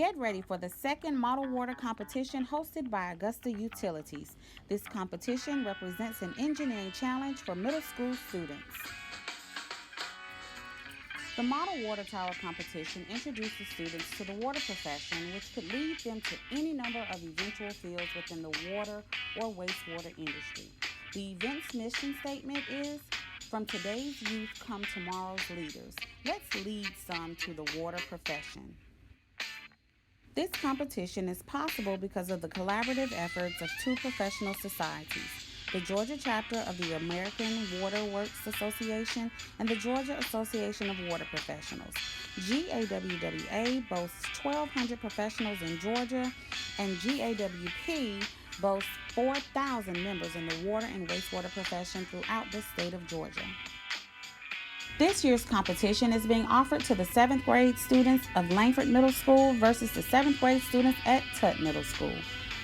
Get ready for the second Model Water competition hosted by Augusta Utilities. This competition represents an engineering challenge for middle school students. The Model Water Tower competition introduces students to the water profession, which could lead them to any number of eventual fields within the water or wastewater industry. The event's mission statement is, "From today's youth come tomorrow's leaders. Let's lead some to the water profession." This competition is possible because of the collaborative efforts of two professional societies, the Georgia chapter of the American Water Works Association and the Georgia Association of Water Professionals. GAWWA boasts 1,200 professionals in Georgia, and GAWP boasts 4,000 members in the water and wastewater profession throughout the state of Georgia. This year's competition is being offered to the 7th grade students of Langford Middle School versus the 7th grade students at Tutt Middle School.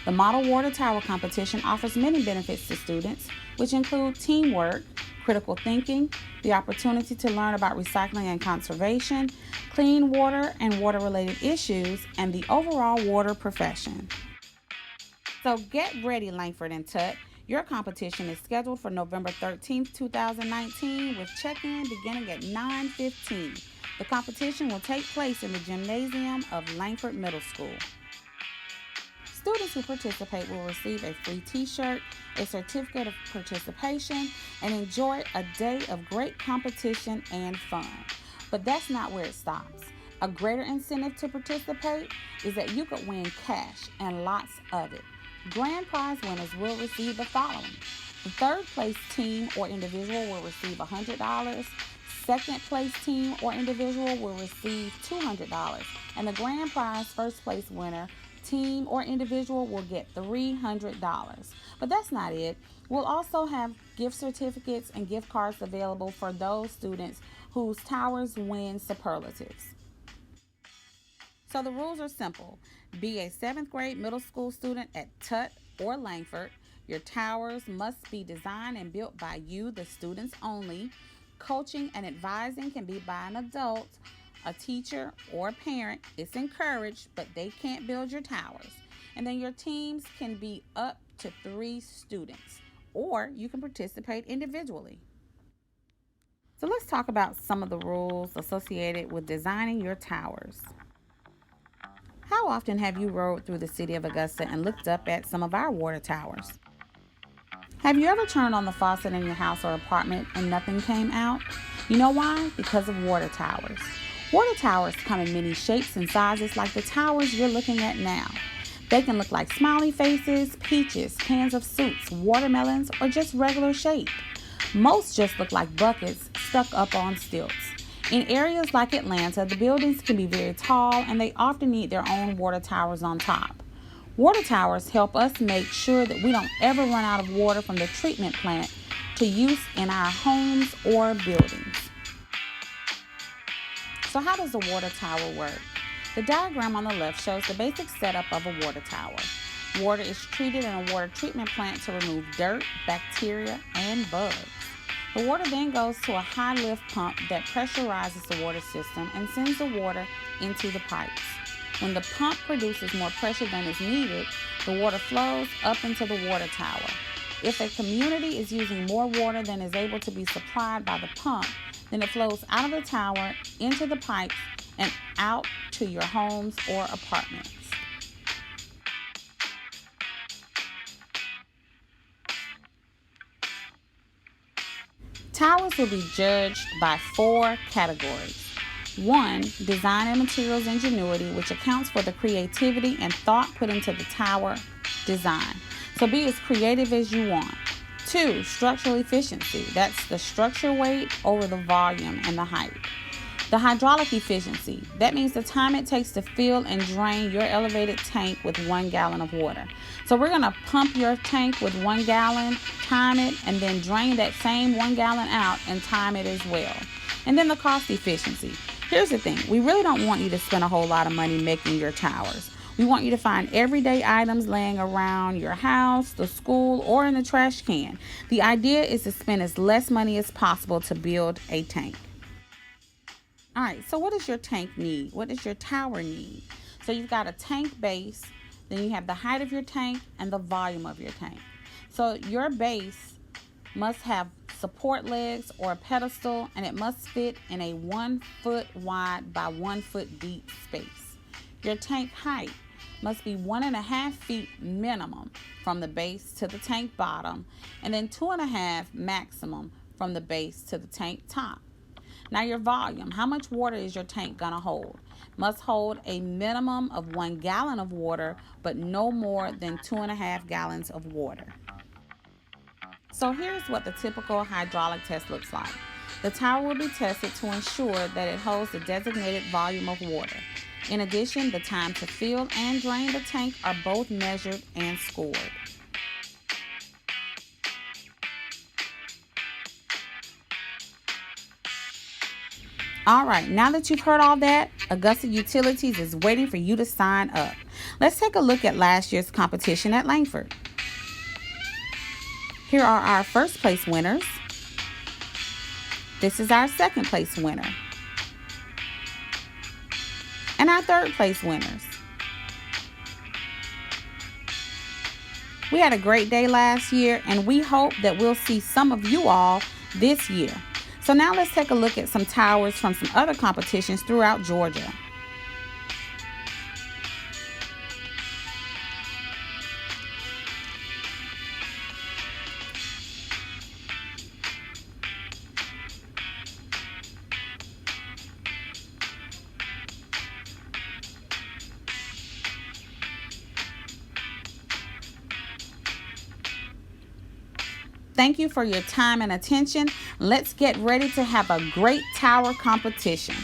The Model Water Tower competition offers many benefits to students, which include teamwork, critical thinking, the opportunity to learn about recycling and conservation, clean water and water-related issues, and the overall water profession. So get ready, Langford and Tutt. Your competition is scheduled for November 13th, 2019, with check-in beginning at 9:15. The competition will take place in the gymnasium of Langford Middle School. Students who participate will receive a free t-shirt, a certificate of participation, and enjoy a day of great competition and fun. But that's not where it stops. A greater incentive to participate is that you could win cash, and lots of it. Grand prize winners will receive the following. The third place team or individual will receive $100. Second place team or individual will receive $200. And the grand prize first place winner, team or individual, will get $300. But that's not it. We'll also have gift certificates and gift cards available for those students whose towers win superlatives. So the rules are simple. Be a 7th grade middle school student at Tutt or Langford. Your towers must be designed and built by you, the students only. Coaching and advising can be by an adult, a teacher, or a parent. It's encouraged, but they can't build your towers. And then your teams can be up to 3 students, or you can participate individually. So let's talk about some of the rules associated with designing your towers. How often have you rode through the city of Augusta and looked up at some of our water towers? Have you ever turned on the faucet in your house or apartment and nothing came out? You know why? Because of water towers. Water towers come in many shapes and sizes, like the towers you're looking at now. They can look like smiley faces, peaches, cans of soups, watermelons, or just regular shape. Most just look like buckets stuck up on stilts. In areas like Atlanta, the buildings can be very tall and they often need their own water towers on top. Water towers help us make sure that we don't ever run out of water from the treatment plant to use in our homes or buildings. So how does a water tower work? The diagram on the left shows the basic setup of a water tower. Water is treated in a water treatment plant to remove dirt, bacteria, and bugs. The water then goes to a high lift pump that pressurizes the water system and sends the water into the pipes. When the pump produces more pressure than is needed, the water flows up into the water tower. If a community is using more water than is able to be supplied by the pump, then it flows out of the tower into the pipes and out to your homes or apartments. Towers will be judged by 4 categories. 1, design and materials ingenuity, which accounts for the creativity and thought put into the tower design. So be as creative as you want. 2, structural efficiency. That's the structure weight over the volume and the height. The hydraulic efficiency. That means the time it takes to fill and drain your elevated tank with 1 gallon of water. So we're going to pump your tank with 1 gallon, time it, and then drain that same 1 gallon out and time it as well. And then the cost efficiency. Here's the thing. We really don't want you to spend a whole lot of money making your towers. We want you to find everyday items laying around your house, the school, or in the trash can. The idea is to spend as less money as possible to build a tank. All right, so what does your tank need? What does your tower need? So you've got a tank base, then you have the height of your tank and the volume of your tank. So your base must have support legs or a pedestal, and it must fit in a 1 foot wide by 1 foot deep space. Your tank height must be 1.5 feet minimum from the base to the tank bottom, and then 2.5 maximum from the base to the tank top. Now your volume, how much water is your tank gonna hold? Must hold a minimum of 1 gallon of water, but no more than 2.5 gallons of water. So here's what the typical hydraulic test looks like. The tower will be tested to ensure that it holds the designated volume of water. In addition, the time to fill and drain the tank are both measured and scored. All right, now that you've heard all that, Augusta Utilities is waiting for you to sign up. Let's take a look at last year's competition at Langford. Here are our first place winners. This is our second place winner. And our third place winners. We had a great day last year, and we hope that we'll see some of you all this year. So now let's take a look at some towers from some other competitions throughout Georgia. Thank you for your time and attention. Let's get ready to have a great tower competition.